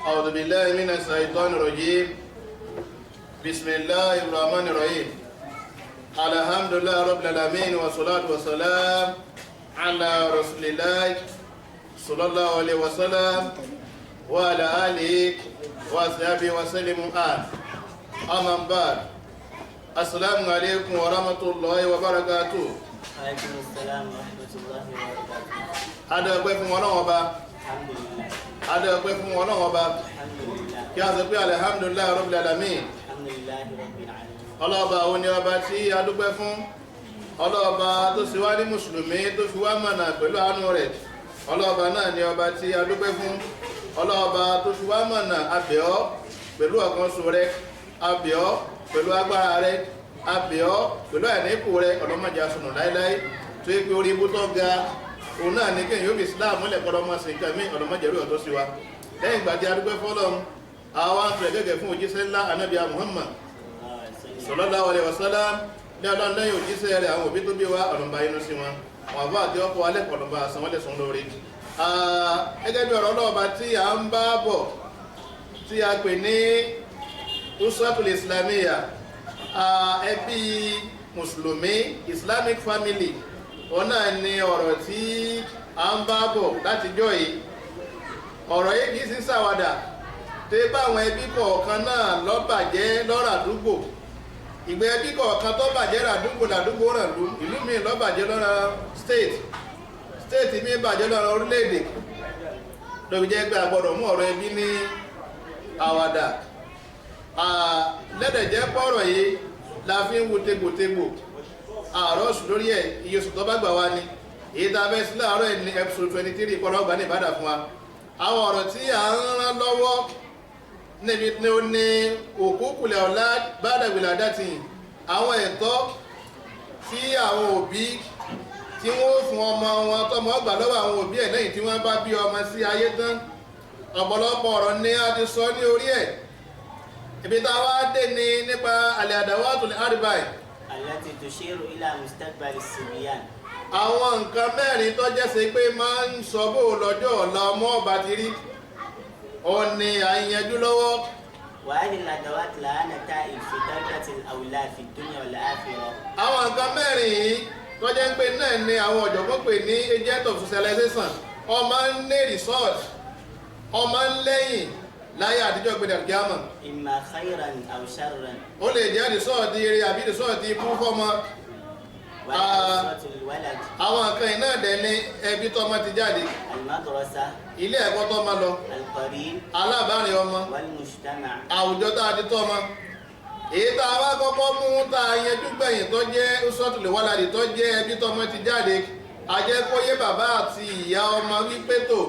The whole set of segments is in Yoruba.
أعوذ بالله من الشيطان الرجيم بسم الله الرحمن الرحيم الحمد لله رب العالمين والصلاة والسلام على رسول الله صلى الله عليه وسلم وعلى آله وصحبه وسلم أما بعد السلام عليكم ورحمة الله وبركاته. وعليكم السلام ورحمة الله وبركاته. adúpẹ́ fún Ọlọ́run Ọba. Alhamdulillah. adúpẹ́ fún Ọlọ́run Ọba. Alhamdulillah. kí a sọ pé alhamdulillah rabbil alamin. Alhamdulillah rabbil alamin. ọlọ́ọ̀ba òun ni ọba tí a dúpẹ́ fún. ọlọ́ọ̀ba tó sì wá ní mùsùlùmí tó fi wá mọ̀nà pẹ̀lú àánú rẹ̀. ọlọ́ọ̀ba náà ni ọba tí a dúpẹ́ fún. ọlọ́ọ̀ba tó fi wá mọ̀nà abẹ́ ọ́ pẹ̀lú ọ̀kanṣo rẹ̀, abẹ́ ọ́ pẹ̀lú agbára rẹ̀, abẹ́ ọ́ pẹ̀lú àìníkù rẹ̀. ọlọ́mọdé asùnù láéláé tó yẹ pé orí ibú tó ga òun náà ní kéèyàn yóò fi Islam múlẹ̀ kọ́lọ́mọ sí nǹkan mí ọlọ́mọdé rí ọ̀tọ́ sí wa. lẹ́yìn ìgbà tí a dúpẹ́ fọ́lọ́run àwọn àǹfẹ̀ gẹ́gẹ́ fún òjíṣẹ́ ńlá anábìá Muhammad sallallahu alaihi wasallam ní ọlọ́run lẹ́yìn òjíṣẹ́ rẹ̀ àwọn òbí tó bí wa ọ̀nàmbá inú sí wọn àwọn àbá àti ọkọ̀ alẹ́ ọ̀nàmbá àsanwọ́lẹ̀sán lórí. gẹ́gẹ́ bí ọ̀rọ̀ ọlọ́ọ̀bá tí a ń bá bọ̀ tí a pè ní usratul islamiyya, ẹbí mùsùlùmí, Islamic family, òun náà ni ọ̀rọ̀ tí a ń bá bọ̀ látijọ́ yìí. ọ̀rọ̀ yìí kìí sí ṣàwàdà tó bá àwọn ẹbí kọ̀ọ̀kan náà ló bàjẹ́ lọ́rọ̀ àdúgbò. ìgbẹ́ ẹbí kọ̀ọ̀kan tó bàjẹ́ làdúgbò ràn lú, ìlú mi ló bàjẹ́ lọ́rọ̀ state mi bàjẹ́ lọ́rọ̀ orílẹ̀-èdè. lóbi jẹ́ pé a gbọ́dọ̀ mú ọ̀rọ̀ ẹbí ní àwàdà. lẹ́dẹ̀jẹ́ pọ̀rọ̀ yìí la fi ń wo tegbòtegbò àárọ̀ sùn lórí ẹ̀, iye sùn tó bá gbà wá ní èyí tá a fẹ́ sí láàárọ̀ ẹ̀ ní episode 23 kọ́ lọ́gbà ní ìbádà fún wa. àwọn ọ̀rọ̀ tí a ń rán lọ́wọ́ níbi tí ó ní òkúkùlẹ̀ ọ̀la bádàgbìlà dátì, àwọn ẹ̀tọ́ tí àwọn òbí tí wọ́n fún ọmọ wọn tọmọ ọgbà lọ́wọ́ àwọn òbí ẹ̀ lẹ́yìn tí wọ́n bá bí ọmọ sí ayé tán. ọ̀pọ̀lọpọ̀ ọ̀rọ̀ ni a ti sọ ní orí ẹ̀. ibi tá a wá dé ní nípa al-adawatul arba'a التي تشير إلى مستقبل الصبيان. àwọn nǹkan mẹ́rin tó jẹ́ sí pé máa ń sọ bó lọ́jọ́ ọ̀la ọmọ ọba ti rí òun ni à ń yanjú lọ́wọ́. وهذه الأدوات لها نتائج في تربية الأولاد في الدنيا والآخرة. àwọn nǹkan mẹ́rin yìí tó jẹ́ pé náà ni àwọn ọ̀jọ̀gbọ́n pè ní agent of socialization. ọmọ ń ní result, ọmọ ń lẹ́yìn láyé àtijọ́ gbẹdẹ̀ kíámà. إما خيرا أو شرا. ó lè jẹ́ result eré àbí result ikú fọ́mọ. والأسرة الولد. àwọn nǹkan yìí náà dẹ̀ ní ẹbí tọ́mọ ti jáde, المدرسة. ilé ẹ̀kọ́ tọ́mọ lọ, القريب. alábàárìn ọmọ, والمجتمع. àwùjọ tá a ti tọ́mọ. èyí tá a wá kọ́kọ́ mú tá a yanjú gbẹ̀yìn tó jẹ́ usratul waladi tó jẹ́ ẹbí tọ́mọ ti jáde, àjẹkóyé bàbá àti ìyá ọmọ wípé tó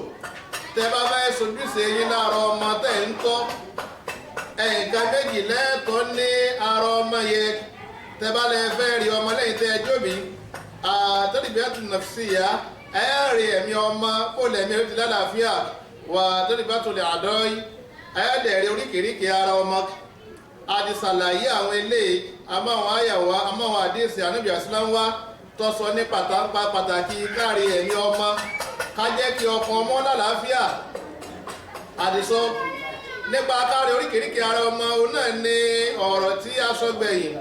tẹ bá bá ṣojúṣe yín lára ọmọ tẹ̀ ń tọ́, nǹkan méjì lẹ́ẹ̀tọ́ ní ara ọmọ yẹ tẹ bá lẹ fẹ́ rí ọmọ lẹ́yìn tẹ ẹjọ́ mi tarbiyatu nafsiyya, rí ẹ̀mí ọmọ kó lẹ̀mí ti lálàáfíà, wà tarbiyatul a'da'i, rí oríkèéríkèé ara ọmọ. a ti ṣàlàyé àwọn eléyìí, amáwọn àyàwó amáwọn àdéhìsì ànábì àsìlámù wa tó sọ ní pàtàkì kárí ẹ̀mí ọmọ, ká jẹ́ kí ọkàn ọmọ lálàáfíà. àdìsọ nípa kárí oríkèéríkèé ara ọmọ òun náà ní ọ̀rọ̀ tí a sọ gbẹ̀yìn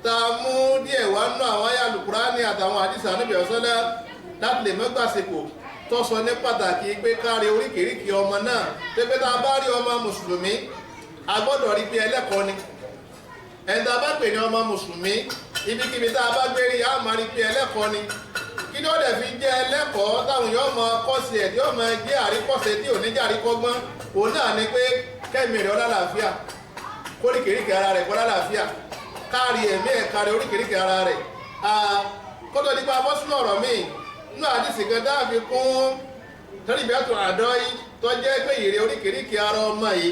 tá a mú díẹ̀ wá nú àwọn àyá Al-Qur'ani àtàwọn àdìsì ànábì ọ̀sọ́lá láti lè mọ́gbàsíkò tó sọ ní pàtàkì pé kárí oríkèéríkèé ọmọ náà. pépé tá a bá rí ọmọ mùsùlùmí a gbọ́dọ̀ rí pé ẹlẹ́kọ̀ọ́ ni. ẹni tá a bá pè ní ọmọ mùsùlùmí, ibikíbi tá a bá gbé rí a máa rí pé ẹlẹ́kọ̀ọ́ ni. kí ni ó dẹ̀ fi jẹ́ ẹlẹ́kọ̀ọ́ táwọn yóò mọ kọ́sì ẹ̀ tí ó mọ jẹ́ àríkọ́sẹ̀ tí ò ní jẹ́ àríkọ́gbọ́n, òun náà ni pé kẹ́mi rẹ̀ ọlálàáfíà, kóríkèéríkèé ara rẹ̀ kọ́lálàáfíà, kárí ẹ̀mí ẹ̀ kárí oríkèéríkèé ara rẹ̀. kótó nípa bọ́ sínú ọ̀rọ̀ míì nínú àdìsí kan dáàbí kún tarbiyatul a'da'i tó jẹ́ pé ìrè oríkèéríkèé ara ọmọ yìí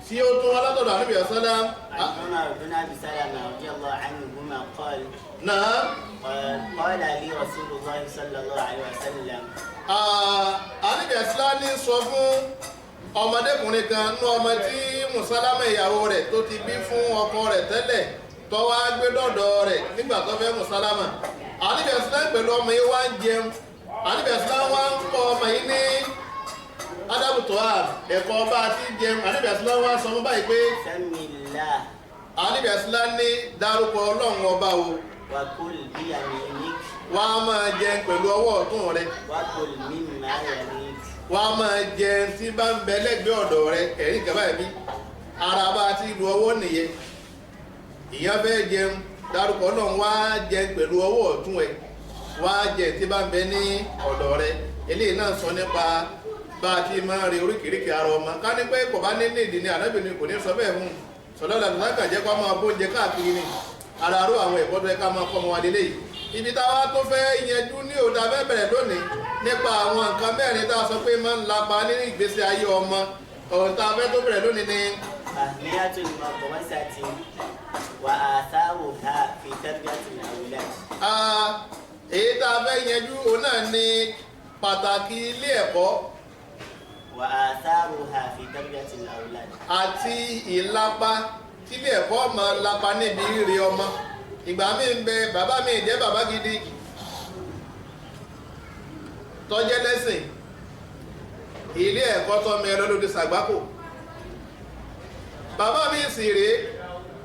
tí ó tún wá látọ̀dọ̀ ànábì sallam. عن عمر بن أبي سلمة رضي الله عنهما قال. نعم. قال لي رسول الله صلى الله عليه وسلم. ànábì sallam sọ fún ọmọdékùnrin kan nínú ọmọ tí Mùsálámà ìyàwó rẹ̀ tó ti bí fún ọkọ rẹ̀ tẹ́lẹ̀ tó wá gbé dọ̀dọ̀ rẹ̀ nígbà tó fẹ́ Mùsálámà. ànábì sallam pẹ̀lú ọmọ yìí wá ń jẹun. ànábì sallam wá ń kọ́ ọmọ yìí ní adabu tohar ẹ̀kọ́ bá ti jẹun Ànábì àsìlá wá sọ fún báyìí pé Samillah Ànábì àsìlá ní dárúkọ Ọlọ́run ọba o wa kul bi yaminik wá máa jẹun pẹ̀lú ọwọ́ ọ̀tún rẹ wa kul mimma yalik. wá máa jẹun tí bá ń bẹ lẹ́gbẹ̀ẹ́ ọ̀dọ̀ rẹ ẹ̀rí kẹfà ẹ̀mí ara bá ti lu ọwọ́ nìyẹn ìyá fẹ́ jẹun dárúkọ Ọlọ́run wá jẹun pẹ̀lú ọwọ́ ọ̀tún ẹ wá jẹun tí bá ń bẹ ní ọ̀dọ̀ rẹ eléyìí náà sọ nípa bá a ti máa rí oríkèéríkèé ara ọmọ ká ní pé kò bá ní ìdí ni Ànábì ni kò ní sọ bẹ́ẹ̀ fún sọlọ́lá lọ́sàkà jẹ́ kó máa bóúnjẹ káàkiri ni ara ró àwọn ẹ̀kọ́ tó yẹ ká máa kọ́ ọmọ wa lélẹ̀ yìí ibi táwa tó fẹ́ yanjú ní òdà fẹ́ bẹ̀rẹ̀ lónìí nípa àwọn nǹkan mẹ́rin tá a sọ pé máa ń lapa nínú ìgbésí ayé ọmọ ọ̀hún tá a fẹ́ tó bẹ̀rẹ̀ lónìí ni. ahmiyatul madrasati wa atharuha fi tarbiyatil awlad. èyí tá a fẹ́ yanjú òun náà ni pàtàkì ilé ẹ̀kọ́ wa atharuha fi tarbiyatil awlad. àti ìlapa tílé ẹ̀kọ́ máa lapa níbi rírí ọmọ ìgbà mi ń bẹ bàbá mi jẹ́ bàbá gidi tọ́jẹ́ lẹ́sìn ilé ẹ̀kọ́ tọ́ mi ẹlọ́lódé sàgbákò bàbá mi sì rèé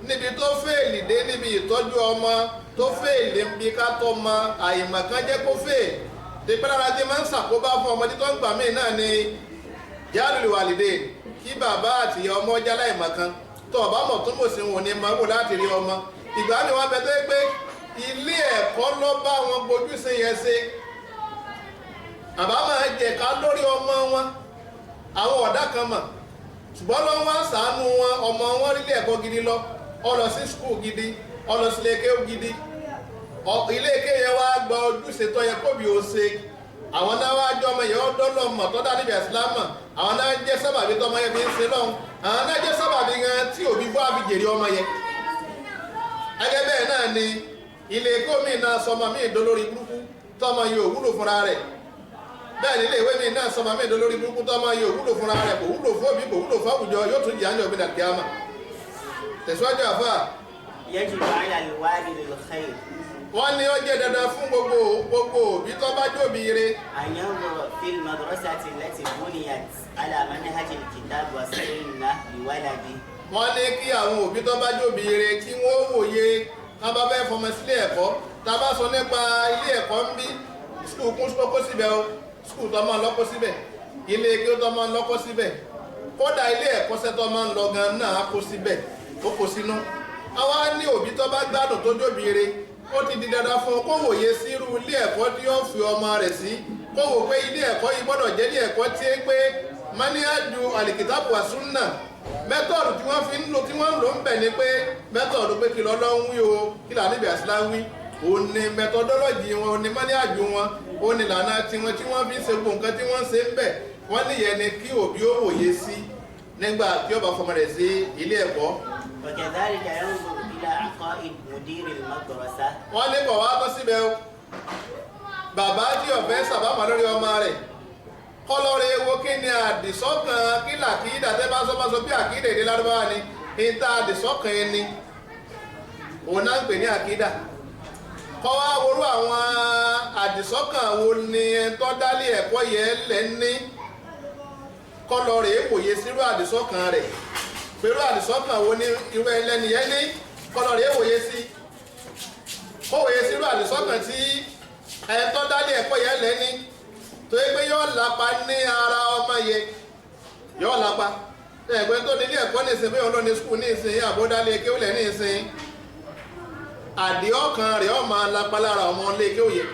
níbi tó fèèlì dé níbi ìtọ́jú ọmọ tó fèèlì níbi ká tọ́ mọ àìmọ̀kan jẹ́ kó fèèlì tí pẹ́lára tí máa ń ṣàkóbá fún ọmọdé tó ń gbà mí náà ni jálùlù wàlìdè kí bàbá àti ọmọ jálá ìmọ̀kan tó ọba mọ̀ tó mọ̀ sí wọn ní máa wò láti rí ọmọ ìgbà mi wọn bẹ tó pé ilé ẹ̀kọ́ ló bá wọn gbójú sí yẹn ṣe àbá máa jẹ̀ka lórí ọmọ wọn àwọn ọ̀dà kan mọ̀ ṣùgbọ́n lọ́wọ́ wọn ṣàánú wọn ọmọ wọn rí ilé ẹ̀kọ́ gidi lọ ó lọ sí skul gidi ó lọ sí ilé kéwú gidi ilé kéwú yẹn wá gba ojúṣe tó yẹ kóbi ó ṣe àwọn náà wá jọ ọmọ yẹn ó dọ́lọ́ mọ̀ tó dá níbi ìsìlámù àwọn náà jẹ́ sábàbí tọmọ yẹn fi ń ṣe lọ́hùn àwọn náà jẹ́ sábàbí gan tí òbí bọ́ àfi jèrè ọmọ yẹn. ẹgẹ́ bẹ́ẹ̀ náà ni ilé gómìnà sọmọ mi dolórí burúkú tọmọ yìí ò wúlò fúnra rẹ̀ bẹ́ẹ̀ ni ilé ìwé mi náà sọmọ mi dolórí burúkú tọmọ yìí ò wúlò fúnra rẹ̀ kò wúlò fún òbí kò wúlò fún àwùjọ yóò tún jẹ́ àjọ gbẹdà kíámà. tẹ̀síwájú àfà. yajibu ala alwalidi alkhair. wọ́n ní ó jẹ́ dandan fún gbogbo òbí tó bá jóbi ire. an yanzura fil madrasati allati buniyat ala manhajil kitab wa sunnah liwaladi. wọ́n ní kí àwọn òbí tó bá jóbi ire kí wọ́n wòye ká bá fẹ́ fọmọ sílé ẹ̀kọ́ tá a bá sọ nípa ilé ẹ̀kọ́ ń bí skul kún lọ́kọ́ síbẹ̀ o skul tó máa lọ́kọ́ síbẹ̀ ilé kí ó tó máa lọ́kọ́ síbẹ̀ kódà ilé ẹ̀kọ́ sẹ́tọ́ máa ń lọ gan náà kó síbẹ̀ ó kó sínú. àwa ní òbí tó bá gbádùn tó jóbi ire ó ti di dandan fún un kó wòye sírú ilé ẹ̀kọ́ tí ó fi ọmọ rẹ̀ sí kó wò pé ilé ẹ̀kọ́ yìí gbọ́dọ̀ jẹ́ ilé ẹ̀kọ́ tí é pé manhaju alikitabu wa sunna mẹ́tọ̀dù tí wọ́n fi ń lò tí wọ́n ń lò ń bẹ̀ ni pé mẹ́tọ̀dù pé kí lọ́lọ́ ń wí o kí là níbi àsìlá ń wí òun ni mẹtọdọ́lọ́jì wọn òun ni manhaju wọn òun ni ìlànà tiwọn tí wọ́n fi ń ṣe gbogbo nǹkan tí wọ́n ń ṣe ń bẹ̀ wọ́n níyẹn ni kí òbí ó wòye sí nígbà tí ó bá fọmọ rẹ̀ sí ilé ẹ̀kọ́. وكذلك ينظر إلى عقائد مدير المدرسة. wọ́n ní bọ̀ wá bọ́ síbẹ̀ o bàbá tí ọ̀fẹ́ sábàmà lórí ọmọ rẹ̀ kọ́lọ́rẹ́ ewo kí ni àdìsọ́kàn kí làkìdá tẹ́ bá sọ́mọ́sọ bí àkìdá èdè lárúbáwá ni ìta àdìsọ́kàn ẹni òun náà ń pè ní àkìdá kọ́ wá worú àwọn àdìsọ́kàn wo ni ẹ̀tọ́ dálé ẹ̀kọ́ yẹn lẹ́ ní kọ́lọ́rẹ́ èwòye sírú àdìsọ́kàn rẹ̀ pẹ̀lú àdìsọ́kàn wo ni irú ẹlẹ́ni yẹn ní kọ́lọ́rẹ́ èwòye sí kọ́wòye sírú àdìsọ́kàn tí ẹ̀tọ́ dálé ẹ̀kọ́ yẹn lẹ́ ní tó yẹ pé yóò lápa ní ara ọmọ yẹ yóò lápa ẹgbẹ́ tó nílé ẹ̀kọ́ ní ìsìn bẹ́ẹ̀ olóni skul ní ìsìn àbódálé kéwìlẹ̀ ní ìsìn àdí ọkàn rẹ̀ ó máa lápa lára ọmọ ilé kéwìyẹ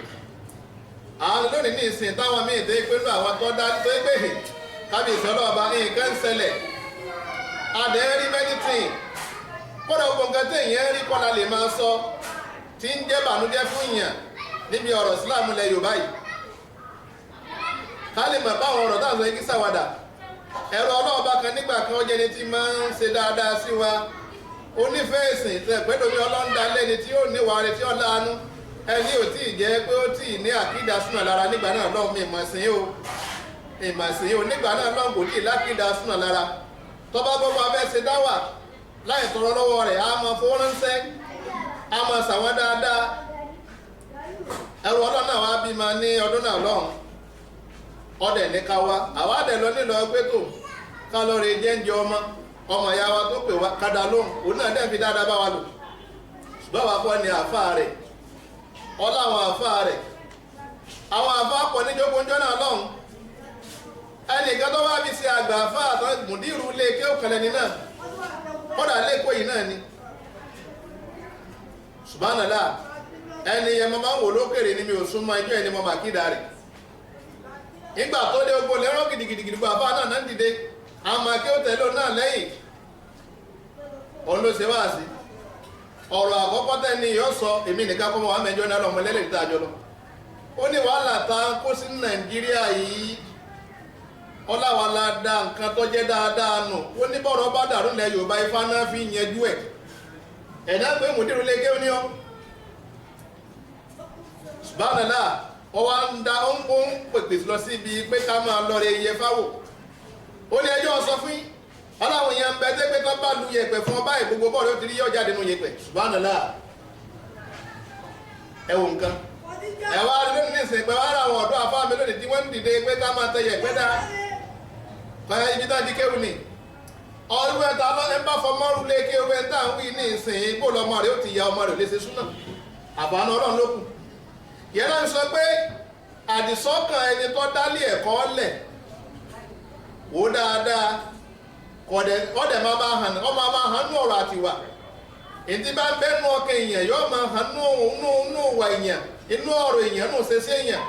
àwọn lónìí ní ìsìn táwọn míì tó yẹ pé àwọn tó dá tó yẹ pé kábíyèsí ọlọ́ọ̀bá nǹkan ń ṣẹlẹ̀ adẹ́rí mẹ́dítìn kódà gbogbo nǹkan tí èèyàn rí kọ́la lè máa sọ tí ń jẹ́ bànújẹ́ fún ìyàn níbi ọ̀rọ̀ síláàmù ilẹ̀ Yorùbá yìí ká lè mọ̀ báwọn ọ̀rọ̀ táwọn igi sàwádà ẹ̀rọ ọlọ́ọ̀bá kan nígbà kan ó jẹni tí máa ń ṣe dáadáa sí wa onífẹ́ ìsìn tẹ̀ pé lómi ọlọ́ńdà lẹ́ni tí ó níwà rẹ̀ tí ó láàánú ẹni ò tí ì jẹ́ pé ó tí ì ní àkídà súnà lára nígbà náà lọ́hùn ìmọ̀sìn o nígbà náà lọ́hùn kò tí ì lákídà súnà lára tọ́ba gbogbo abẹ́ ṣe dáwà láì tọrọ lọ́wọ́ rẹ̀ á máa fowó ránṣẹ́ á máa ṣàwọn dáadáa ẹ̀rọ ọlọ́nà wa bímọ ní ọdún náà lọ́hùn ọdẹ ní ká wá àwa dẹ̀ lọ nílò ọgbẹ́ tó ká lọ rè jẹ́ǹjẹ ọmọ ìyá wa tó pè wá kádà lóhùn òun náà dẹ̀ fi dáadáa bá wa lò ṣùgbọ́n wa kọ́ ni àáfàá rẹ̀ ọláwọn àáfàá rẹ̀ àwọn àáfàá pọ̀ ní jókòójọ́ náà lọ́hùn ẹnìkan tó wá fi ṣe àgbà àáfàá tó mùdírù lé ké òkèlè ní náà kọ́dà lẹ́kọ̀ọ́ yìí náà ni subhanallah ẹni yẹn mo máa ń wò lókèrè ni mi ò súnmọ́ ẹjọ́ ẹni mo máa kída rẹ̀ nígbà tó dé ogbó lẹ́rọ̀ gidigidi gbogbo àbá náà náà dìde àmọ́ akéwò tẹ̀lé òun náà lẹ́yìn òun ló ṣe wá sí ọ̀rọ̀ àkọ́kọ́ tẹ́ni yóò sọ èmi nìkan kọ́ mọ́ wà mẹ́jọ náà lọ́mọ lẹ́lẹ̀ ìta àjọ lọ ó ní wàhálà ta kó sí Nàìjíríà yìí ọláwàlá dá nǹkan tó jẹ́ dáadáa nù ó ní bọ́rọ̀ bá dàrú lẹ Yorùbá Ifá náà fi yẹjú ẹ̀ ẹ̀dá pé mùdírù lé kéwòn ní ọ́ subhanallah wọ́n wá ń da ó ń pèpè lọ sí ibi pé ká máa lọ rẹ iye fáwò ó ní ẹjọ́ sọ fún aláwọn èèyàn bẹ tẹ́ pé tó bá lu yẹ̀pẹ̀ fún ọba ìgbogbo bọ́ọ̀lù ó ti rí yọ jáde nínú yẹ̀pẹ̀ subhanallah ẹwọ nǹkan ẹwà lónìí ní ìsìn pé wọ́n ra àwọn ọ̀dọ́ àfáà mi lónìí tí wọ́n ń dìde pé ká máa tẹ yẹ̀pẹ̀ dá kọ́ya ibi tá di kéwù ni ọdún ẹ̀ta lọ́nà bá fọmọ́rù lé kéwù ẹ̀ tá à ń wí ní ìsìn bó lọmọ rẹ̀ ó ti ya ọmọ rẹ̀ léṣe súnà àbáná Ọlọ́run ló kù yẹn náà sọ pé àdìsọ́kàn ẹni tó dálé ẹ̀kọ́ lẹ̀ wò dáadáa kọ́dẹ̀ máa hàn ní ọ̀rọ̀ àtiwà èdè bá ń bẹ́nu ọkàn èèyàn yóò máa hàn nínú ìwà èèyàn inú ọ̀rọ̀ èèyàn nínú ṣeṣe èèyàn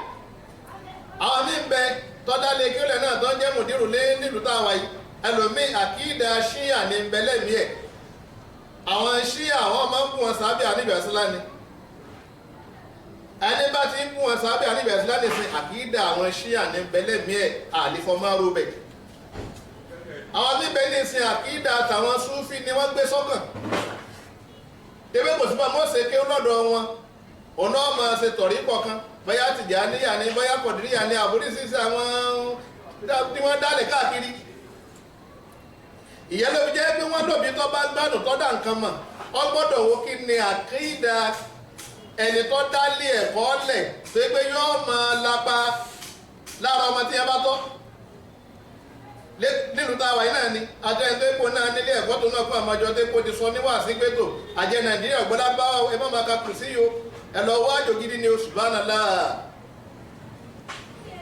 àwọn mí ń bẹ tọ́dálé kílẹ̀ náà tó ń jẹ́ mùdírù lé nílùú táwa yìí ẹlòmíì àkídà ṣíyà ní ń bẹ lẹ́mìí ẹ̀ àwọn ṣíyà àwọn máa ń bú wọn sábẹ́ àníbẹ̀ sílá ni ẹni bá ti ń bú wọn sábẹ́ àníbẹ̀ sílá ni sin àkídà àwọn ṣíyà ní ń bẹ lẹ́mìí ẹ̀ àlìfọ́márò bẹ̀ àwọn níbẹ̀ ní sin àkídà àtàwọn súfì ni wọ́n gbé sọ́kàn ewé kò sí bá mọ́ọ̀sẹ̀ ké lọ́dọ̀ wọn òun náà máa ṣe tọ̀rí kọ̀ọ̀kan bóyá Tìjàníyà ni bóyá Kọ̀dìríyà ni àbúrísísí àwọn tí wọ́n dálẹ̀ káàkiri ìyẹn ló fi jẹ́ pé wọ́n lòbí tó bá gbádùn tó dá nǹkan mọ̀ wọ́n gbọ́dọ̀ wo kí ni àkídà ẹni tó dálé ẹ̀kọ́ lẹ̀ tó pé yóò máa lapa lára ọmọ tí yẹn bá tọ́ nínú táwa yìí náà ni àjọ ẹni tó epo náà nílé ẹ̀kọ́ tó náà fún àmọ́jọ tó epo ti sọ níwàásí pé tó àjẹ Nàìjíríà gbọ́dá bá ẹ má máa ka kù sí yo ẹ lọ wá àjò gidi ni oṣù bá nàlá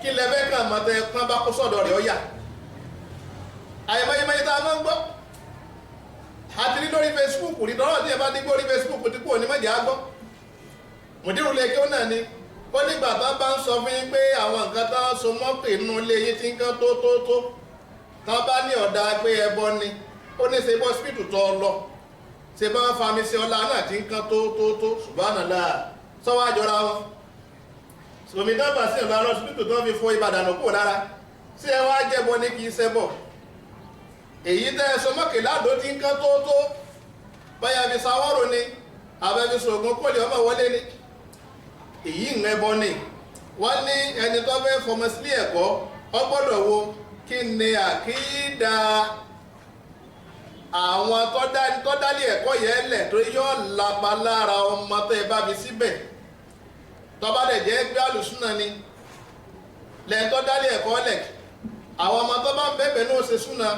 kí lẹ́fẹ́ kan mọ̀ tẹ kán bá kó sọ̀dọ̀ rẹ̀ ọ̀yà àyèmáyémáyé tá a máa ń gbọ́ àti ní lórí Facebook rí lọ́rọ̀ tí ẹ bá dín gbórí Facebook tí kò ní mọ̀jẹ̀ á gbọ́ mùdírù lè kí ó náà ni ó nígbà tán bá ń sọ fún yín pé àwọn nǹkan tán so mọ́ pè nínú ilé yín tí ń kán tó tán bá ní ọ̀dà pé ẹbọ ni ó ní ṣe bọ́ spiritu tó lọ ṣe bá ń fami sí ọlá náà tí ń kán tó subhanallah sọ́wọ́ àjọra wọn sọmi dábàá sí ọ̀dọ̀ alọ́ spiritu tó fi fọ Ìbàdàn kúrò lára sí ẹ wá jẹ́bọ ní kì í ṣẹbọ èyí tẹ́ ẹ sọ mọ́kè ládò tí ń kán tó báyà fi sáwọ́rò ni àbẹ́fi sọ̀gùn kó lè ọmọ wọlé ni èyí ń ẹbọ ni wọ́n ní ẹni tó fẹ́ fọmọ sílé ẹ̀kọ́ ó gbọ́dọ̀ wo kí ni àkídà àwọn tó dálé ẹ̀kọ́ yẹn lẹ̀ tó yọ́ lápá lára ọmọ tó ẹ bá fi síbẹ̀ tó bá dẹ̀ jẹ́ pé àlùsúnà ni lẹ́yìn tó dálé ẹ̀kọ́ lẹ̀ àwọn ọmọ tó bá ń bẹ̀bẹ̀ náà ṣe súnà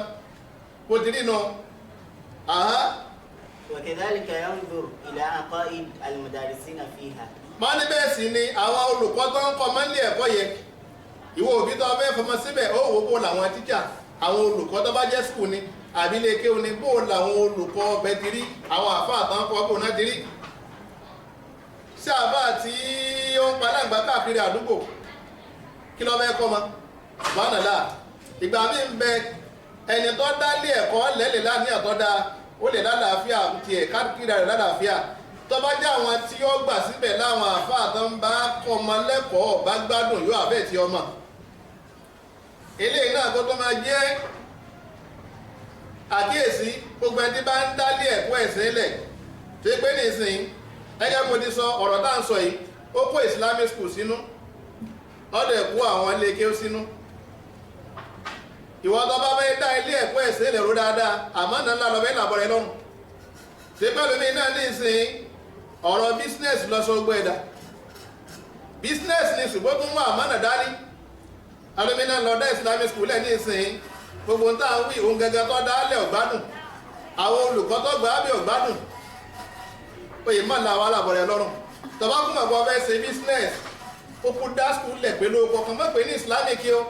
kò dìrí nà áhá. وكذلك ينظر إلى عقائد المدرسين فيها. máa ní bẹ́ẹ̀ sì ni àwọn olùkọ́ tó ń kọ́ mọ́lé ẹ̀kọ́ yẹn ìwọ òbí tó fẹ́ fọmọ síbẹ̀ ó wò bó làwọn tíjà àwọn olùkọ́ tó bá jẹ́ skul ni àbí ilé kéwù ni bó làwọn olùkọ́ ọbẹ̀ ti rí àwọn àfáà tán kọ́ bó náà ti rí sí àfáà tí ó ń palàǹgbá káàkiri àdúgbò kí ló fẹ́ kọ́ mọ́ subhanallah ìgbà mi ń bẹ ẹni tó dálé ẹ̀kọ́ lẹ́lẹ̀ láàní àtọ́dá ó lè lálàáfíà tiẹ̀ káàkiri rẹ̀ lálàáfíà tó bá jẹ́ àwọn tí ó gbà síbẹ̀ láwọn àfáà tó ń bá kọ́ ọmọ lẹ́kọ̀ọ́ bá gbádùn yóò àbẹ̀ tí ọmọ eléyìí náà kó tó máa jẹ́ àkíyèsí gbogbo ẹni tí bá ń dálé ẹ̀kọ́ ẹ̀sìn lẹ̀ tó pé nìsín ẹgbẹ́ mo ti sọ ọ̀rọ̀ tá à ń sọ yìí ó kó Islamic school sínú ọ̀dẹ̀ kó àwọn ilé kéwú sínú ìwọ tó bá fẹ́ dá ilé ẹ̀kọ́ ẹ̀sìn lẹ̀ ró dáadáa àmọ́ náà ńlá lọ́bẹ̀ làbọ̀rẹ̀ lọ́rùn tó pẹ̀lú mi náà nìsín ọ̀rọ̀ business lọ sọ gbọ́ ẹ̀dá business ni ṣùgbọ́n tó ń wà àmọ́ náà dání alómìnà lọ́dọ̀ islamic school ẹ̀ ní ìsìn gbogbo ń tàn wí òun gẹ́gẹ́ tó dálẹ̀ ọ̀gbádùn àwọn olùkọ́ tó gbà á bí ọ̀gbádùn oyè má la wàhálà bọ̀rẹ̀ lọ́rùn tọ́ba kún àgbọ̀ fẹ́ ṣe business ó kú dá school lẹ̀ pẹ̀lú ọkọ̀ mọ́ pé ní islamic o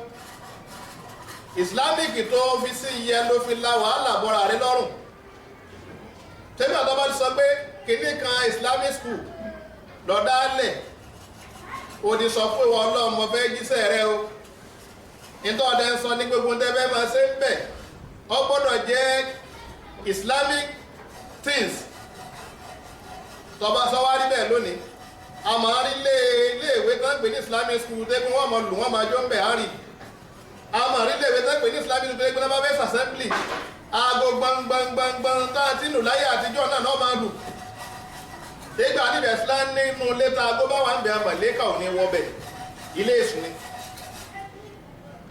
islamic tó fi sí iye ló fi la wàhálà bọ̀rẹ̀ rẹ lọ́rùn tẹ́bí àtọ́ba ti sọ pé kìíní kan islamic school lọ́dálẹ̀ òdì sọ pé wọ́n lọ́mọ fẹ́ jíṣẹ́ rẹ o nítorí ọdẹ ń sọ ní gbogbo tẹ́fẹ́ máa ṣe ń bẹ̀ ọ gbọ́dọ̀ jẹ́ islamic things tọba sọwárí bẹ́ẹ̀ lónìí a máa rí iléèwé tán pè ní islamic school tẹ́gbẹ́ wọ́n máa lù wọ́n máa jọ ń bẹ̀ á rí a máa rí iléèwé tán pè ní islamic school tẹ́gbẹ́ náà bá fẹ́ assembly aago gbangbangbangban tá a ti lù láyé àtijọ́ náà náà máa lù tẹ́gbẹ́ àdìbẹ̀ islam nínú létà aago bá wà ń bẹ̀ àmàlẹ́kà ò ní wọ́ bẹ̀ ilé èsù ni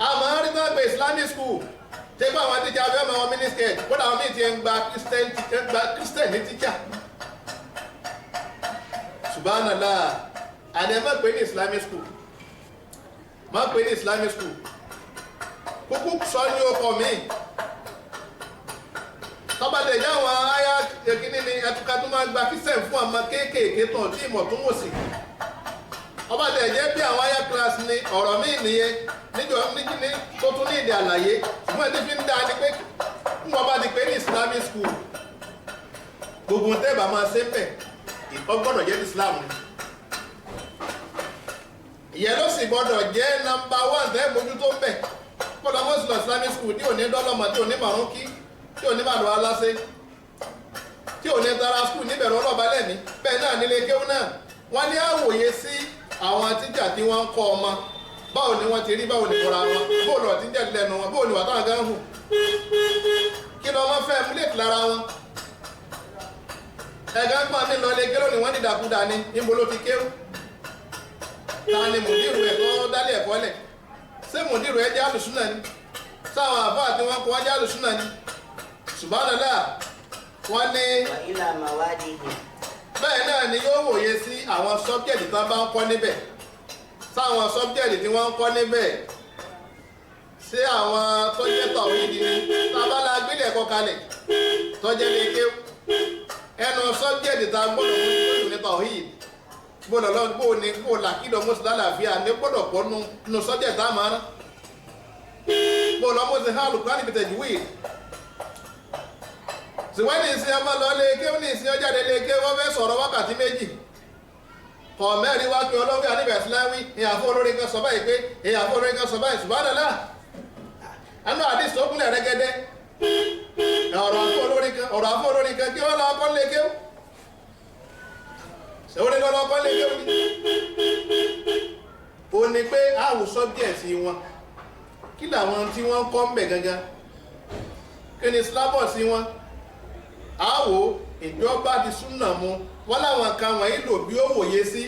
a máa rí tán pè islamic school tẹ́gbẹ́ àwọn tíjà abẹ́ ọmọ mínísítẹ̀ kódà àwọn míì ti ń gba christian ní tíjà subhanallah àdẹ má pè ní islamic school má pè ní islamic school kúkú sọ ní ọkọ̀ mi tọ́bàdé yá àwọn ayá èkíní ni ẹtùkà tó máa gba christian fún ọmọ kéékèèké tán tí ìmọ̀ tó wò sí ọbàdé jẹ́ bí àwọn ayá class ni ọ̀rọ̀ míì nìyẹn níjọ ní tó tún ní ìdí àlàyé ṣùgbọ́n ẹni fi ń dá ni pé ń wọ́n bá di pé ní islamic school gbogbo tẹ́ẹ̀bà máa ṣe ń bẹ̀ ọgbọ́dọ̀ jẹ́ islam ni ìyẹn ló sì gbọ́dọ̀ jẹ́ nọ́mbà 1 tẹ́ mójútó ń bẹ̀ gbọ́dọ̀ mọ́sílọ̀ islamic school tí ò ní dọ́lọ́mọ tí ò ní màrún kí tí ò ní màlúwa aláṣẹ tí ò ní tara school níbẹ̀rù ọlọ́ba lẹ́ni bẹ́ẹ̀ náà nílé kéwú náà wọ́n ní àwòye sí àwọn tíjà tí wọ́n ń kọ́ ọmọ báwo ni wọ́n ti rí báwo ni kọ́ra wọn bóòlù ọ̀tí jẹ́ lẹ́nu wọn bóòlù wà táwọn gan hù kí ni wọ́n fẹ́ múlẹ̀tì lára wọn ẹ̀gá ń pàmí lọ lé kéwú ni wọ́n dìdàkudà ní níbo ló ti kéwú ta ni mùdírù ẹ̀ tó dálé ẹ̀kọ́ lẹ̀ ṣé mùdírù ẹ̀ jẹ́ àlùsúnà ni sáwọn àbá àti wọn kọ́ wọ́n jẹ́ àlùsúnà ni subhanallah wọ́n ní bẹ́ẹ̀ náà ni yóò wòye sí àwọn sọ́bjẹ̀tì tí wọ́n bá ń kọ́ níbẹ̀ sáwọn sọ́bjẹ̀tì tí wọ́n ń kọ́ níbẹ̀ sí àwọn tọ́jẹ́ tọ̀wídì ni tábàlà gbélé ẹ̀kọ́ kalẹ̀ tọ́jẹ́ lè kéwú ẹnu sọ́bjẹ̀tì tá a gbọ́dọ̀ mú ìlú ní tọ̀wídì gbọ́dọ̀ lọ́wọ́ bó ní kó làkìdọ̀ mọ́sí lálàáfíà ní gbọ́dọ̀ pọ̀ nù sọ́bjẹ̀tì tá a máa rán bó lọ́ mọ́sí hálù kúránì bìtẹ̀ jù wíì ṣùgbọ́n ní ìsìn ọmọ lọ lé kéwú ní ìsìn ọjáde lé kéwú wọ́n fẹ́ sọ̀rọ̀ wákàtí méjì kọ̀ mẹ́rin wá pé ọlọ́wọ́ àníbẹ̀ síláwí ìyàfó olórin kan sọ báyìí pé ìyàfó olórin kan sọ báyìí subhanallah ẹnu àdìsí tó kúnlẹ̀ rẹ́gẹ́dẹ́ ọ̀rọ̀ àfó olórin kan kí wọ́n lọ́wọ́ kọ́ lé kéwú ṣèwọ́n ní lọ́wọ́ kọ́ lé kéwú ni ó ní pé àwùsọ díẹ̀ sí wọn kí làwọn tí wọ́n kọ́ ń bẹ̀ gangan kí ni slábọ̀ sí wọn àwò ìjọba ti súnà mu wọ́n láwọn kan wọ̀nyí lò bí ó wòye sí.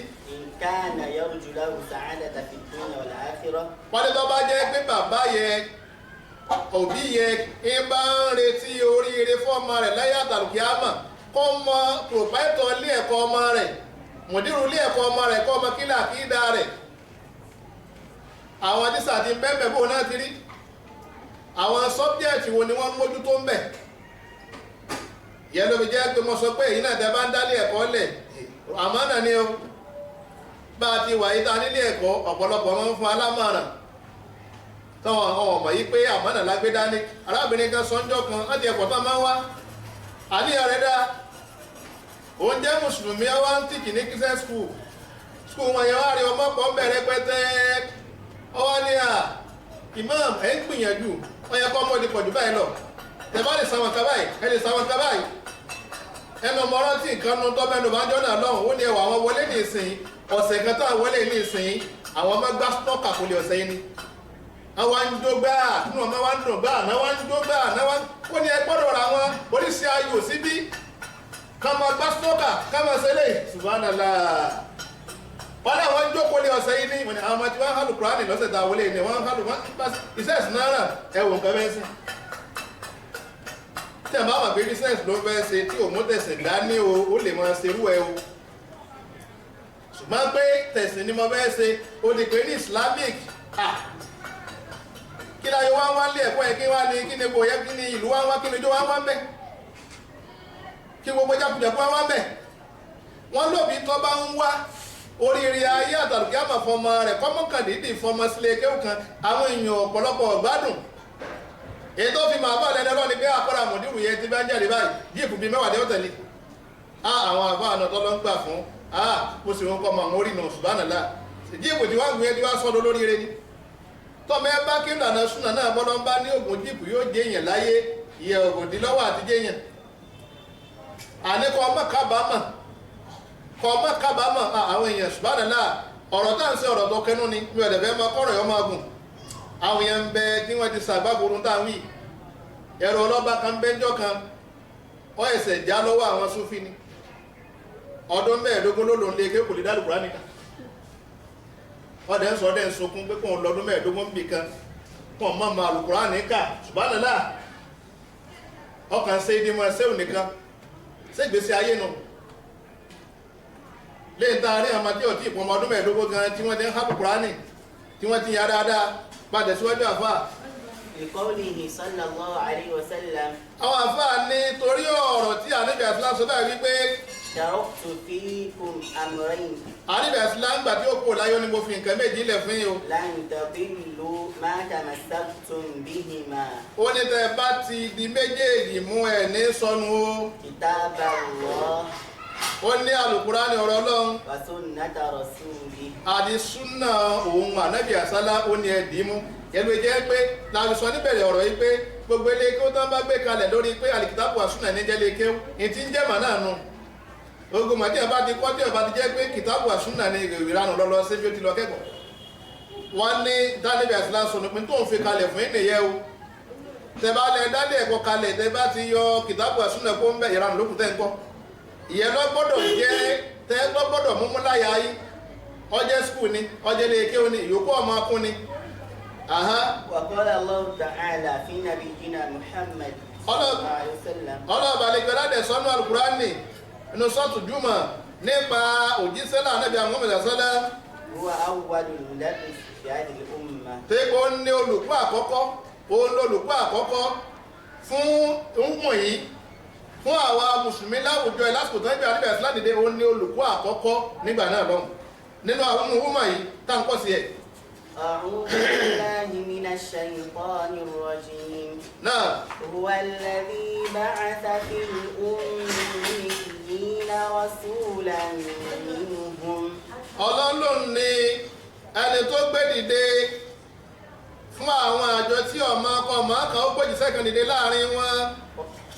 كان يرجو له سعادة في الدنيا والآخرة. wọ́n ní tó bá jẹ́ pé bàbá yẹ òbí yẹ ń bá ń retí oríire fọ́ọ̀mà rẹ̀ láyé àtàlùkìámà kọ́ mọ pòpáìtọ̀ ilé ẹ̀kọ́ ọmọ rẹ̀ mùdírù ilé ẹ̀kọ́ ọmọ rẹ̀ kọ́ ọmọ kílà kídà rẹ̀ àwọn dísà ti bẹ́ẹ̀ bó náà ti rí àwọn sọ́bjẹ́ẹ̀tì wo ni wọ́n mójútó ń bẹ̀ yẹn ló fi jẹ́ pé mo sọ pé èyí náà tẹ́ bá ń dálé ẹ̀kọ́ lẹ̀ àmánà ni o bá a ti wà yí ta nílé ẹ̀kọ́ ọ̀pọ̀lọpọ̀ wọn ń fún alámọ̀ràn táwọn ọmọ yìí pé àmánà lágbé dání arábìnrin kan sọ́njọ́ kan láti ẹ̀kọ́ tán máa ń wá àníyàn rẹ̀ dá òun jẹ́ mùsùlùmí wá ń tìkì ní christian school wọn yẹn wá rí ọmọ pọ̀ bẹ̀rẹ̀ pẹ́tẹ́ ọwọ́ ní à imam ẹ̀ ń gbìyànjú wọ́n yẹ kọ́ ọmọdé pọ̀jù báyìí lọ tẹ̀ bá lè sàwọn kábàáyì ẹ lè sàwọn kábàáyì ẹnu ọmọ rántí nǹkan nu tọ́ mẹ́nu bá ń jọ́nà lọ́hùn ó ní ẹwà àwọn wọlé ní ìsìn ọ̀sẹ̀ kan tó wọlé ní ìsìn àwọn ọmọ gbá stọ́ọ̀kà kò lè ọ̀sẹ̀ yìí ni àwọn ń jó gbá nínú ọmọ wa ń dùn gbá àná wa ń jó gbá àná wa ó ní ẹ gbọ́dọ̀ ra wọn oríṣi ayò síbí ká máa gbá stọ́ọ̀kà ká máa ṣẹlẹ̀ subhanallah wọ́n náà wọ́n jókòó lé ọ̀sẹ̀ yìí ní ìwọ̀n àwọn ọmọ tí wọ́n hálù kúránì lọ́sẹ̀ tá a wọlé ní wọ́n hálù wọ́n iṣẹ́ ìsìn náírà ẹ̀wọ̀n nǹkan bẹ́ẹ̀ sí tí a bá wà pé business ló fẹ́ ṣe tí òun tẹ̀sìn dání o ó lè máa ṣerú ẹ o ṣùgbọ́n pé tẹ̀sìn ni mo fẹ́ ṣe ó di pé ní islamic láyé wá lé ẹ̀kọ́ yẹn kí wá ní kí ni kò yẹ kí ni ìlú wá kí ni ijó wá ń bẹ̀ kí gbogbo jákujàku wá ń bẹ̀ wọ́n lóbi tó bá ń wá oríire ayé àtàlùkí àmọ̀ fọmọ rẹ̀ kọ́mọkàndínlì fọmọ sílé kéwù kan àwọn èèyàn ọ̀pọ̀lọpọ̀ ọ̀gbádùn èyí tó fi máa bá lẹ́nu ọlọ́run ni pé àkọ́rà mọ̀díwù yẹn ti bá ń jáde báyìí jíìpù bíi mẹ́wàá ní ó tẹ̀lé àwọn àbá àna tó lọ ń gbà fún mo sì ń kọ́ ọmọ àwọn orí nà subhanallah jíìpù tí wọ́n gbé tí wọ́n sọ́dọ̀ lóríire ni tọ́mọ ẹ bá kí lànà súnà náà bọ́lọ́ ń bá ní ògùn jíìpù yóò jẹ́ èèyàn láyé ìyẹ ògùndínlọ́wọ́ àti jẹ́ èèyàn àníkọ́ ọmọ kábàámọ̀ àwọn èèyàn subhanallah ọ̀rọ̀ tá à ń sẹ́ ọ̀rọ̀ tó kẹnu ni mi ò dẹ̀ fẹ́ máa kọ́rọ̀ yọ máa gùn àwọn èèyàn ń bẹ tí wọ́n ti sàgbàgbòrò táwọn yìí ẹ̀rọ ọlọ́ba kan bẹ́jọ́ kan ọ ẹ̀sẹ̀ já lọ́wọ́ àwọn súnfì ni ọdún mẹ́ẹ̀ẹ́dógún ló lòun lé ké kò lè dá Lùkùránì nìkan ọdẹ ń sọ ọdẹ ń sunkún pé kóun lọ́dún mẹ́ẹ̀ẹ́dógún bì kan kóun má máa Lùkùránì nìkan subhanallah ọkàn ṣe ìdímọ̀ ṣéwù nìkan ṣègbésí ayé nù lẹ́yìn tá a rí àwọn tí ọtí ìpọnmọ ọdún mẹ́ẹ̀ẹ́dógún gan tí wọ́n ti ń há Kùránì tí wọ́n ti yá dáadáa padà síwájú àfà. Liqawlihi sallallahu alayhi wa sallam. àwọn àfà ní torí ọ̀rọ̀ tí àníbẹ̀ àsìlám sọ báyìí wípé. taraktu fikum amrayn. àníbẹ̀ àsìlám gbà tí ó kú láyọ̀ ni mo fi nǹkan méjì lẹ̀ fún yín o. lan tadillu ma tamassaktum bihima. ó ní tẹ́ bá ti di méjèèjì mú ẹ̀ ní sọnù o. kitaballah. ó ní Al-Qur'ani ọ̀rọ̀ Ọlọ́run. wa sunnata rasuli. àdì súnà òun ànábì àsálá ó ní ẹ̀dì mú ẹnu jẹ́ pé láti sọ níbẹ̀rẹ̀ ọ̀rọ̀ yìí pé gbogbo ilé kí ó tán bá gbé kalẹ̀ lórí pé àlìkìtàbù àsúnà ní jẹ́ lè kéwú ní ti ń jẹ́ màá náà nù ogun màdí ẹ̀ bá ti kọ́ tí ẹ̀ bá ti jẹ́ pé kìtàbù àsúnà ní ìrìnàánù lọ́lọ́ sí bí ó ti lọ kẹ́kọ̀ọ́ wọ́n ní dánilẹ̀ àsálá sọnù pé tó ń fi kalẹ̀ fún ènìyàn o tẹ bá lẹ dálé ẹ̀kọ́ kalẹ̀ tẹ bá ti yọ kìtàbù àsúnà kó ń bẹ ìranù lókùn tẹ́ ń kọ́ ìyẹn lọ́gbọ́dọ̀ jẹ́ tẹ́ lọ́gbọ́dọ̀ múmú láyà yìí ọjẹ́ skul ni ọjẹ́ lè kéwòn ni ìyókù ọmọ akún ni. wa qala Allahu ta'ala fi nabiyyina Muhammad sallallahu alaihi wasallam. ọlọ́ọ̀bà lè gbẹ́lá dẹ̀ sọ́nù Al-Qur'ani inú sọ́ọ̀tù Júmọ̀ nípa òjíṣẹ́ Ànábì Muhammad sallallahu. huwa awwalul mudarris fi hadhihi al-ummah. tẹ́kọ̀ ó ní olùkọ́ àkọ́kọ́ fún ọmọ yìí fún àwa mùsùlùmí láwùjọ ẹ̀ lásìkò tó ń gbé Ànábì sallallahu dìde ó ní olùkọ́ àkọ́kọ́ nígbà náà lọ́hùn nínú àwọn ọmọ yìí tá ń kọ́ sí ẹ̀. أعوذ بالله من الشيطان الرجيم. نعم. هو الذي بعث في الأميين رسولا منهم. Ọlọ́run ni ẹni tó gbé dìde fún àwọn àjọ tí ọmọ ọkọ ọmọ kan ó gbé jíṣẹ́ kan dìde láàrin wọn.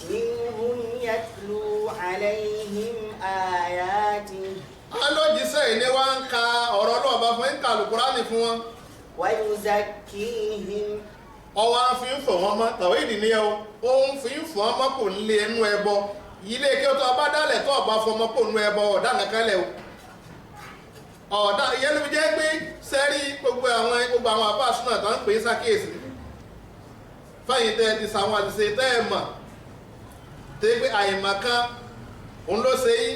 منهم يتلو عليهم آياته. alójíṣẹ́ ìní wa ń ka ọ̀rọ̀ náà bá fún ń ka Al-Qur'ani fún wọn. ويزكيهم. ọwọ́ á fi ń fọ̀ wọ́n mọ́ tàwọn ìdí ni ó ń fi ń fọ̀ wọ́n mọ́ kò ń lé ẹnu ẹbọ ilé kí ó tó ọba dálẹ̀ tó ọba fọmọ kò nu ẹbọ ọ̀dà nìkan lẹ̀ o. ọ̀dà ìyẹn ló fi jẹ́ pé sẹ́rí gbogbo àwọn àbá súnà tó ń pè é sákèésì fẹ́yìn tẹ́ ti sàwọn àṣìṣe tẹ́ ẹ̀ mọ̀ tẹ́ pé àìmọ̀ kan òun ló ṣe yí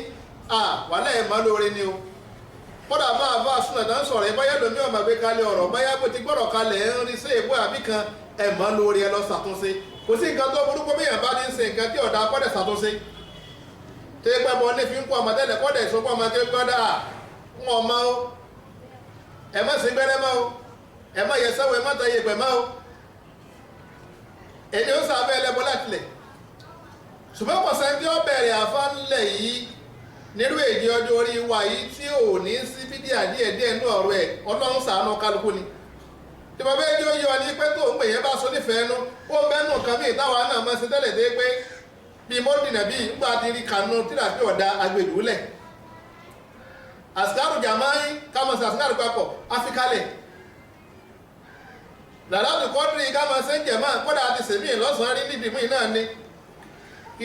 wàhálà ẹ̀ mọ́ lóore ni o. kódà máa bá súnà tó ń sọ̀rọ̀ ẹ báyà lómi ọ̀mà gbé kalẹ̀ ọ̀rọ̀ báyà bó ti gbọ́dọ̀ kalẹ̀ ẹ̀ ń rí sí èbó àbí kan ẹ̀ mọ́ lóore ẹ lọ ṣàtúnṣe kò sí nǹkan tó burúkú bí yàn bá ní ṣe nǹkan tí ọ̀dà kọ́dẹ̀ ṣàtúnṣe tẹ́ pẹ́ bọ́ ní fi ń kó ọmọ tẹ́lẹ̀ kọ́dẹ̀ ìṣọ́kọ́ ọmọ tẹ́ gbọ́dọ̀ ń ọmọ o ẹ má sí gbẹ́rẹ́ mọ́ o ẹ má yẹ sẹ́wọ̀ ẹ má tẹ́yẹ pẹ̀ mọ́ o èdè ó sàbẹ̀ ẹlẹ́bọ látilẹ̀ ṣùgbọ́n kò sẹ́ni tí ó bẹ̀rẹ̀ àfáńlẹ̀ yìí nírú èdè ọjọ́ orí wa yìí tí ò ní sí fídíà díẹ̀díẹ̀ nú ọ̀rọ̀ ẹ̀ Ọlọ́run ṣàánú kálukú ni tí bàbá ẹjọ́ ó yọ ní pé tó ń pè yẹn bá sọ nífẹ̀ẹ́ nú ó bẹ́nu nǹkan míì táwa náà máa ṣe tẹ́lẹ̀ dé pé bí mọ́dìnà bíi ńgbà ti rí kanú tíra tí ọ̀dà agbèdúlẹ̀ àsìkárù jàmáì kámọ̀sí àsìkárù papọ̀ áfíkálẹ̀ làlátù kọ́dìrì kámọ̀sí ń jẹ̀mọ́ kọ́dà àti sèmí lọ́sàn-án rí níbi míì náà ni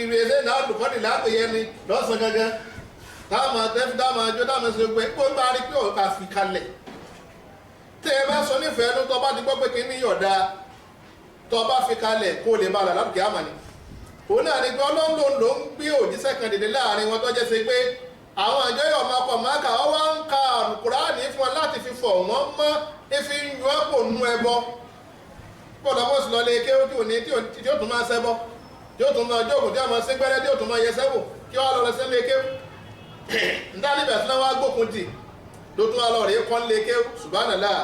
ìrèsé náà lùkọ́dì lápèyẹ ni lọ́sàn gangan táàmù àtẹ́fí táàmù àjọ táàmù ṣe gbé kó bá rí pé ọ̀ka fi kalẹ̀ tẹ́ ẹ bá sọ nífẹ̀ẹ́ ló tọ́ bá ti gbọ́ pé kí ní yọ̀dá tọ́ bá fi kalẹ̀ kó lè bá làlátù kí á mà ní òun náà ni pé Ọlọ́run ló ń gbé òjíṣẹ́ kan dìde láàrin wọn tó jẹ́ ṣe pé àwọn àjọ yọ̀ máa kọ̀ máa kà ọ́ wá ń ka Al-Qur'ani fún wọn láti fi fọ̀ wọ́n mọ́ efi ń yọ ọ́ kò nu ẹbọ bọ́ọ̀lù ọmọ sì lọ lé ké tí ó tún máa ṣẹbọ tí ó tún máa jókòó tí ó máa ṣe gbẹ́rẹ́ tí ó tún máa yẹ sẹ́wò kí wọ́n lọ sí lé ké ntánibẹ̀ tí wọ́n á gbókun tì ló tún wá lọ rèé kọ́ lé ké subhanallah.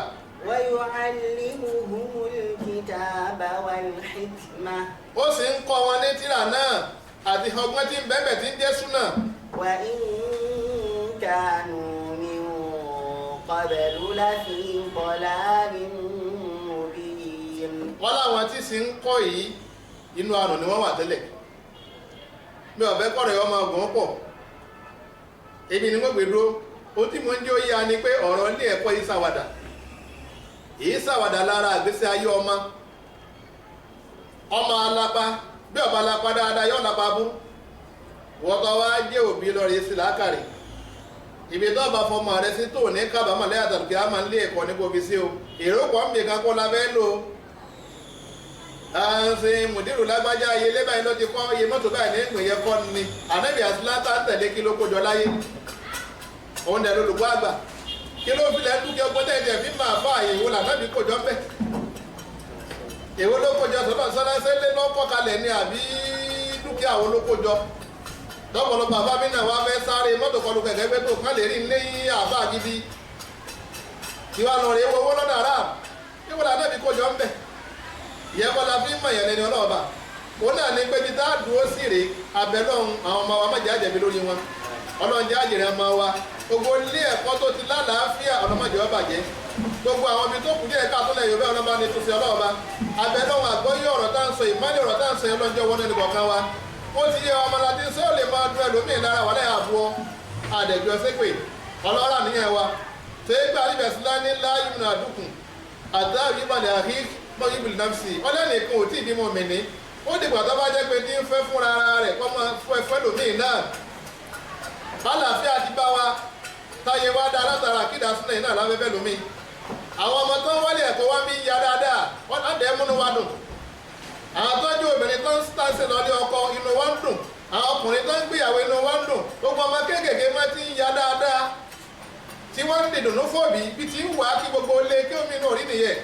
ويعلمهم الكتاب والحكمة. ó sì ń kọ́ wọn ní tírà náà àti ọgbọ́n tí ń bẹ́ẹ̀ tí ń jẹ́ súnà. وإن كانوا من قبل لفي ضلال مبين. wọ́n láwọn tí sì ń kọ́ yìí inú àrùn ni wọ́n wà tẹ́lẹ̀ mi ò fẹ́ kọ́rọ̀ ọmọ ọgbọ̀n pọ̀ èmi ni wọ́n gbé dúró ó tí mo ń jẹ́ òye ni pé ọ̀rọ̀ ilé ẹ̀kọ́ yìí ṣàwàdà èyí ṣàwàdà lára àgbésí ayé ọmọ alápá bí ọba alápá dáadáa yóò lápá bú wọ́n tó wá jẹ́ òbí lọ́rọ̀ yìí sí lákàrí ibi tó bá fọmọ rẹ sí tó ní kábàámọ̀ lẹ́yìn àtàlùkì á máa ń lé ẹ̀kọ́ ní kòbí sí o èrò pọ̀ ń bì kan kó la fẹ́ lò àǹsìn mùdírù lágbájá iye lébàáyé ló ti kọ́ iye mọ́tò báyìí ní ìpìnyẹ kọ́ ni ànábì àtìláńtà ń tẹ̀lé kí ló kójọ láyé òun dẹ̀ lólùkọ́ àgbà kí ló fi lẹ́nu dúkìá ọgbọ́n tẹ̀lé fi máa bá àyèwò lànàbì kójọ ń bẹ̀ èwo ló kójọ sọ́lá lọ́kọ́ kalẹ̀ ni àbí dúkìá wo ló kójọ lọ́pọ̀lọpọ̀ àbá mi náà wá fẹ́ sáré mọ́tò kọlu kẹ̀kẹ́ pé tó kán lè rí ilé àbá gidi kí wá lọ rí owó lọ́dà rà kí wọ́n lànàbì kójọ ń bẹ̀ ìyẹn kọ́ la fi ń mọ̀ yẹn lẹ́ni ọlọ́ọ̀bà òun náà ní pé bí tá a dúró sí rèé abẹ́lọ́hún àwọn ọmọ wa má jẹ́ àjẹ̀bí lórí wọn ọlọ́run jẹ́ àjẹrẹ́ ọmọ wa gbogbo ilé ẹ̀kọ́ tó ti lálàáfíà ọlọ́mọdé ọba jẹ́ gbogbo àwọn ibi tó kù díẹ̀ káàtó lẹ́yìn òbẹ́ ọlọ́ba ní túnṣe ọlọ́ọ̀ba abẹ́lọ́hún àgbọ́yé ọ̀rọ̀ tá à ń sọ ìmọ̀lẹ̀ ọ̀rọ̀ tá à ń sọ ọlọ́njọ́ wọn ẹnì kọ̀ọ̀kan wa ó ti yẹ ọmọládé sọ lè máa dún ẹlòmíì lára wà lẹ́yìn àbúọ àdẹ̀jọ́ sépè ọlọ́rà níyẹn wa tẹ́gbà alíbẹ̀sílá ní láyé nà dúkùn àtàrí ìbàlẹ̀ àhí mọ́yìbìlì náfsì ọlẹ́nìkan ò tí ì bímọ mẹ́ni ó dìgbà tó bá jẹ́ pé ní fẹ́ fúnra rẹ̀ kọ́ máa fún ẹfẹ́ lòmíì náà bálàfíà ti bá wa táyé wá dá látara kídà sílẹ̀ náà lábẹ́fẹ́ lòmíì àwọn ọmọ tó ń wálé ẹ̀kọ́ wá bí ya dáadáa wọ́n á dẹ̀ múnú wa dùn àwọn tọ́jú obìnrin tó ń tàṣe lọ́dẹ ọkọ inú wa ń dùn àwọn ọkùnrin tó ń gbéyàwó inú wa ń dùn gbogbo ọmọ kéékèèké má ti ń ya dáadáa tí wọ́n ń dìdùnnú fòbí bí ti ń wà á kí gbogbo ilé kí omi náà rí nìyẹn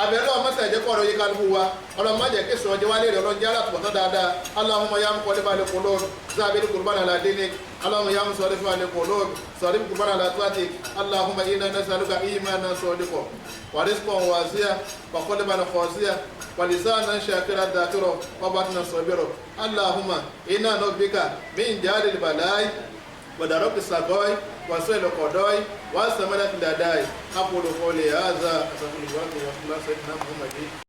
abẹ́lẹ́ ọmọ sẹ̀jẹ̀ kọ́ ọ̀rọ̀ yìí kálukú wa ọlọ́mọ jẹ́ kí sọ̀rọ̀ jẹ́ wálé rẹ̀ ọlọ́njẹ́ alátùbọ̀tán dáadáa Allahumma ya muqallibal qulub zabil qulubana ala dinik Allahumma ya musarrifal qulub sarrif qulubana ala taatik Allahumma inna nas'aluka imanan sadiqan wa rizqan wasi'an wa qalban khashi'an wa lisanan shakiran dhakiran wa batnan sabiran Allahumma inna nabika min jalil balai ودرك السقاي وسيل القضاء وسمنة الداي أقول قولي هذا أستغفر الله وأتوب إليه سيدنا محمد